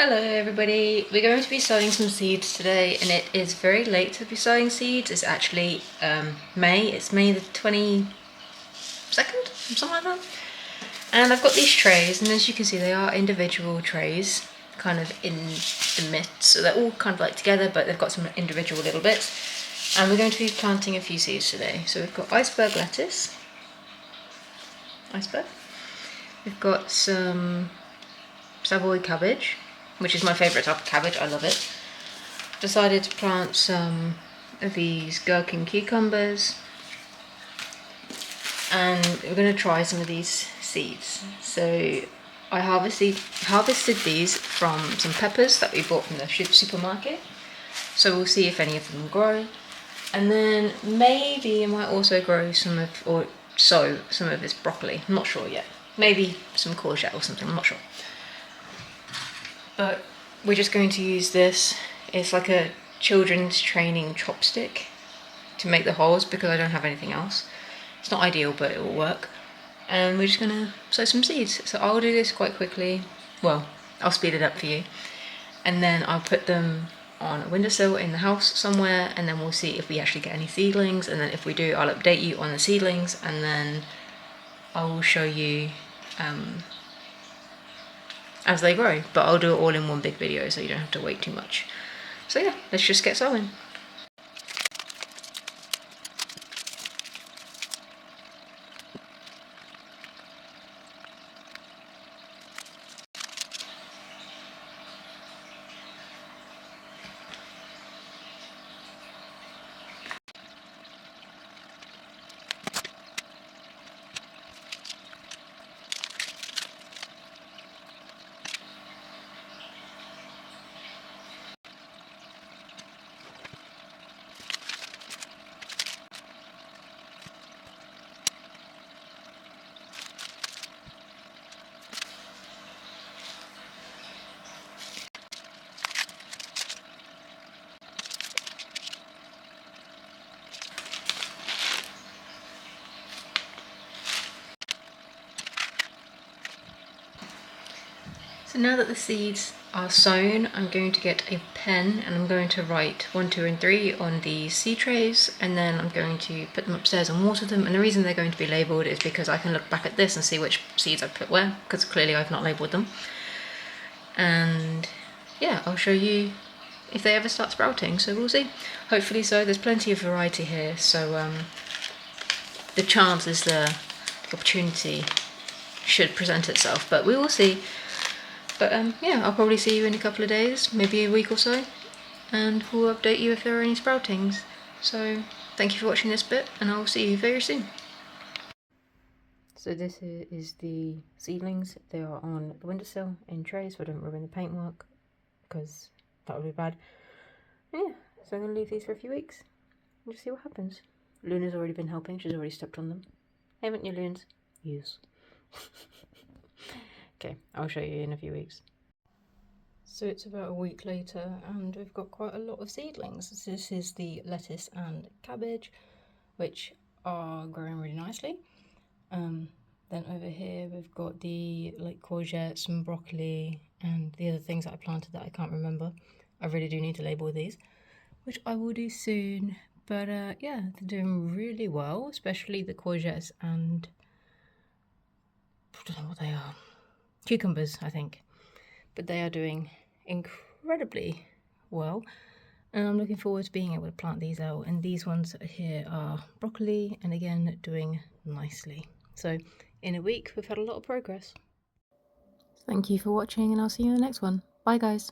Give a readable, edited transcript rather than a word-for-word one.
Hello everybody, we're going to be sowing some seeds today and it is very late to be sowing seeds. It's actually May, it's May the 22nd, something like that. And I've got these trays, and as you can see they are individual trays kind of in the midst, so they're all kind of like together but they've got some individual little bits. And we're going to be planting a few seeds today. So we've got iceberg lettuce, we've got some Savoy cabbage, which is my favourite type of cabbage, I love it. Decided to plant some of these gherkin cucumbers, and we're going to try some of these seeds. So I harvested these from some peppers that we bought from the supermarket, so we'll see if any of them grow, and then maybe I might also grow sow some of this broccoli. I'm not sure yet, maybe some courgette or something, I'm not sure. But we're just going to use this. It's like a children's training chopstick to make the holes because I don't have anything else. It's not ideal, but it will work. And we're just going to sow some seeds. So I'll do this quite quickly. Well, I'll speed it up for you. And then I'll put them on a windowsill in the house somewhere, and then we'll see if we actually get any seedlings. And then if we do, I'll update you on the seedlings, and then I will show you as they grow, but I'll do it all in one big video so you don't have to wait too much. So yeah, let's just get sowing. So now that the seeds are sown, I'm going to get a pen and I'm going to write 1, 2 and 3 on the seed trays, and then I'm going to put them upstairs and water them. And the reason they're going to be labelled is because I can look back at this and see which seeds I put where, because clearly I've not labelled them. And yeah, I'll show you if they ever start sprouting, so we'll see. Hopefully so. There's plenty of variety here, so the chances, the opportunity should present itself, but we will see. But yeah, I'll probably see you in a couple of days, maybe a week or so, and we'll update you if there are any sproutings. So thank you for watching this bit, and I'll see you very soon. So this is the seedlings. They are on the windowsill in trays, so I don't ruin the paintwork, because that would be bad. And yeah, so I'm going to leave these for a few weeks and just see what happens. Luna's already been helping, she's already stepped on them. Haven't you, Lunes? Yes. Okay, I'll show you in a few weeks. So it's about a week later and we've got quite a lot of seedlings. This is the lettuce and cabbage, which are growing really nicely. Then over here we've got the courgettes and broccoli and the other things that I planted that I can't remember. I really do need to label these, which I will do soon. But yeah, they're doing really well, especially the courgettes and I don't know what they are. Cucumbers, I think. But they are doing incredibly well, and I'm looking forward to being able to plant these out. And these ones here are broccoli, and again doing nicely. So in a week we've had a lot of progress. Thank you for watching, and I'll see you in the next one. Bye guys.